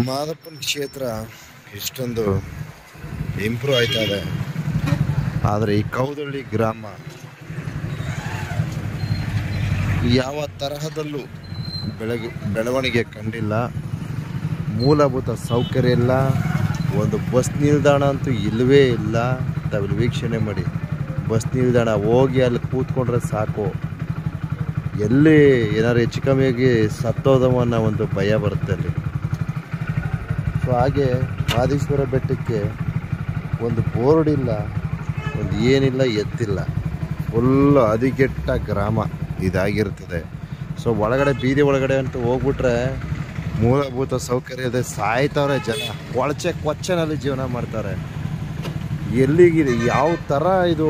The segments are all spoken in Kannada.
ಮಾದಪ್ಪನ ಕ್ಷೇತ್ರ ಇಷ್ಟೊಂದು ಇಂಪ್ರೂವ್ ಆಯ್ತಾ ಇದೆ, ಆದರೆ ಈ ಕೌದಳ್ಳಿ ಗ್ರಾಮ ಯಾವ ತರಹದಲ್ಲೂ ಬೆಳವಣಿಗೆ ಕಂಡಿಲ್ಲ. ಮೂಲಭೂತ ಸೌಕರ್ಯ ಇಲ್ಲ, ಒಂದು ಬಸ್ ನಿಲ್ದಾಣ ಅಂತೂ ಇಲ್ಲವೇ ಇಲ್ಲ. ತಾವಿಲ್ಲಿ ವೀಕ್ಷಣೆ ಮಾಡಿ, ಬಸ್ ನಿಲ್ದಾಣ ಹೋಗಿ ಅಲ್ಲಿ ಕೂತ್ಕೊಂಡ್ರೆ ಸಾಕು, ಎಲ್ಲಿ ಏನಾದ್ರು ಹೆಚ್ಚು ಕಮ್ಮಿಯಾಗಿ ಸತ್ತೋದವ ಅನ್ನೋ ಒಂದು ಭಯ ಬರುತ್ತೆ ಅಲ್ಲಿ. ಸೊ ಹಾಗೆ ಮಾದೇಶ್ವರ ಬೆಟ್ಟಕ್ಕೆ ಒಂದು ಬೋರ್ಡ್ ಇಲ್ಲ, ಒಂದು ಏನಿಲ್ಲ, ಎತ್ತಿಲ್ಲ, ಫುಲ್ಲು ಹದಿಗೆಟ್ಟ ಗ್ರಾಮ ಇದಾಗಿರ್ತದೆ. ಸೊ ಒಳಗಡೆ ಬೀದಿ ಒಳಗಡೆ ಅಂತೂ ಹೋಗ್ಬಿಟ್ರೆ ಮೂಲಭೂತ ಸೌಕರ್ಯ ಇದೆ, ಸಾಯ್ತವ್ರೆ ಜನ, ಕೊಚ್ಚನಲ್ಲಿ ಜೀವನ ಮಾಡ್ತಾರೆ. ಎಲ್ಲಿಗಿದೆ, ಯಾವ ಥರ ಇದು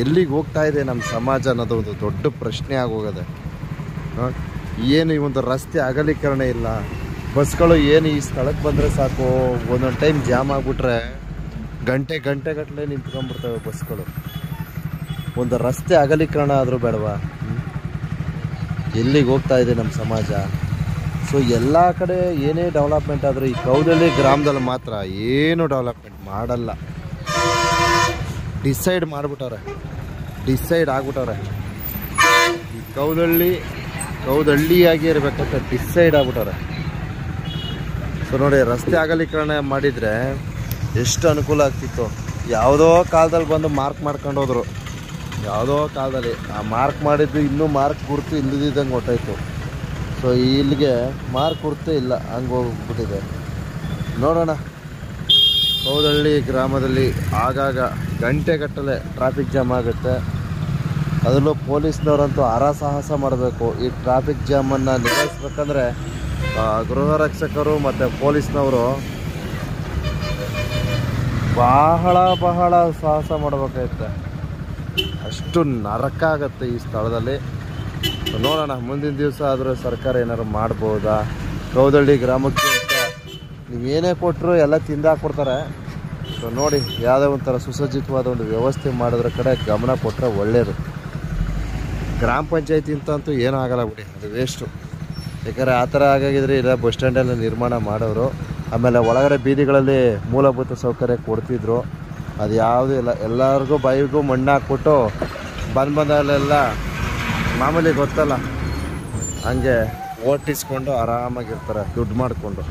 ಎಲ್ಲಿಗೆ ಹೋಗ್ತಾ ಇದೆ ನಮ್ಮ ಸಮಾಜ ಅನ್ನೋದು ಒಂದು ದೊಡ್ಡ ಪ್ರಶ್ನೆ ಆಗೋಗಿದೆ. ಏನು ಈ ಒಂದು ರಸ್ತೆ ಅಗಲೀಕರಣ ಇಲ್ಲ, ಬಸ್ಗಳು ಏನು ಈ ಸ್ಥಳಕ್ಕೆ ಬಂದರೆ ಸಾಕು, ಒಂದೊಂದು ಟೈಮ್ ಜಾಮ್ ಆಗಿಬಿಟ್ರೆ ಗಂಟೆಗಟ್ಟಲೆ ನಿಂತ್ಕೊಂಡ್ಬಿಡ್ತವೆ ಬಸ್ಗಳು. ಒಂದು ರಸ್ತೆ ಅಗಲೀಕರಣ ಆದರೂ ಬೇಡವಾ? ಎಲ್ಲಿಗೆ ಹೋಗ್ತಾ ಇದೆ ನಮ್ಮ ಸಮಾಜ? ಸೊ ಎಲ್ಲ ಕಡೆ ಏನೇ ಡೆವಲಪ್ಮೆಂಟ್ ಆದರೂ ಈ ಕೌದಳ್ಳಿ ಗ್ರಾಮದಲ್ಲಿ ಮಾತ್ರ ಏನು ಡೆವಲಪ್ಮೆಂಟ್ ಮಾಡಲ್ಲ. ಡಿಸೈಡ್ ಆಗ್ಬಿಟ್ಟವ್ರೆ. ಈ ಕೌದಳ್ಳಿಯಾಗಿ ಇರಬೇಕಂತ ಡಿಸೈಡ್ ಆಗ್ಬಿಟ್ಟವ್ರೆ. ಸೊ ನೋಡಿ, ರಸ್ತೆ ಅಗಲೀಕರಣ ಮಾಡಿದರೆ ಎಷ್ಟು ಅನುಕೂಲ ಆಗ್ತಿತ್ತು. ಯಾವುದೋ ಕಾಲದಲ್ಲಿ ಬಂದು ಮಾರ್ಕ್ ಮಾಡ್ಕೊಂಡು ಹೋದ್ರು, ಯಾವುದೋ ಕಾಲದಲ್ಲಿ ಆ ಮಾರ್ಕ್ ಮಾಡಿದ್ದು ಇನ್ನೂ ಮಾರ್ಕ್ ಗುರುತು ಇಲ್ಲದಿದ್ದಂಗೆ ಹೊಟ್ಟೋಯ್ತು. ಸೊ ಇಲ್ಲಿಗೆ ಮಾರ್ಕ್ ಗುರುತು ಇಲ್ಲ, ಹಂಗೆ ಹೋಗ್ಬಿಟ್ಟಿದೆ. ನೋಡೋಣ, ಕೌದಳ್ಳಿ ಗ್ರಾಮದಲ್ಲಿ ಆಗಾಗ ಗಂಟೆಗಟ್ಟಲೆ ಟ್ರಾಫಿಕ್ ಜಾಮ್ ಆಗುತ್ತೆ. ಅದರಲ್ಲೂ ಪೊಲೀಸ್ನವರಂತೂ ಹರಸಾಹಸ ಮಾಡಬೇಕು. ಈ ಟ್ರಾಫಿಕ್ ಜಾಮನ್ನು ನಿಭಾಯಿಸ್ಬೇಕಂದ್ರೆ ಗೃಹ ರಕ್ಷಕರು ಮತ್ತು ಪೊಲೀಸ್ನವರು ಬಹಳ ಸಾಹಸ ಮಾಡಬೇಕಾಗುತ್ತೆ. ಅಷ್ಟು ನರಕ ಆಗುತ್ತೆ ಈ ಸ್ಥಳದಲ್ಲಿ. ನೋಡೋಣ, ಮುಂದಿನ ದಿವಸ ಆದರೂ ಸರ್ಕಾರ ಏನಾದ್ರು ಮಾಡ್ಬೋದಾ? ಕೌದಳ್ಳಿ ಗ್ರಾಮಕ್ಕೆ ಅಂತ ನೀವೇನೇ ಕೊಟ್ಟರು ಎಲ್ಲ ತಿಂದಾಕ್ಬಿಡ್ತಾರೆ. ಸೊ ನೋಡಿ, ಯಾವುದೇ ಒಂಥರ ಸುಸಜ್ಜಿತವಾದ ಒಂದು ವ್ಯವಸ್ಥೆ ಮಾಡೋದ್ರ ಕಡೆ ಗಮನ ಕೊಟ್ಟರೆ ಒಳ್ಳೆಯದು. ಗ್ರಾಮ ಪಂಚಾಯತಿ ಅಂತೂ ಏನೂ ಆಗಲ್ಲ ಬಿಡಿ, ಅದು ವೇಸ್ಟು. ಯಾಕಂದರೆ ಆ ಥರ ಆಗಾಗಿದ್ರೆ ಇಲ್ಲ ಬಸ್ ಸ್ಟ್ಯಾಂಡೆಲ್ಲ ನಿರ್ಮಾಣ ಮಾಡೋರು, ಆಮೇಲೆ ಒಳಗಡೆ ಬೀದಿಗಳಲ್ಲಿ ಮೂಲಭೂತ ಸೌಕರ್ಯ ಕೊಡ್ತಿದ್ರು. ಅದು ಯಾವುದೂ ಇಲ್ಲ, ಎಲ್ಲರಿಗೂ ಬಾಯಿಗೂ ಮಣ್ಣು ಹಾಕ್ಬಿಟ್ಟು ಬಂದಲ್ಲೆಲ್ಲ ಮಾಮೂಲಿ ಗೊತ್ತಲ್ಲ, ಹಂಗೆ ಓಟಿಸ್ಕೊಂಡು ಆರಾಮಾಗಿರ್ತಾರೆ ದುಡ್ಡು ಮಾಡಿಕೊಂಡು.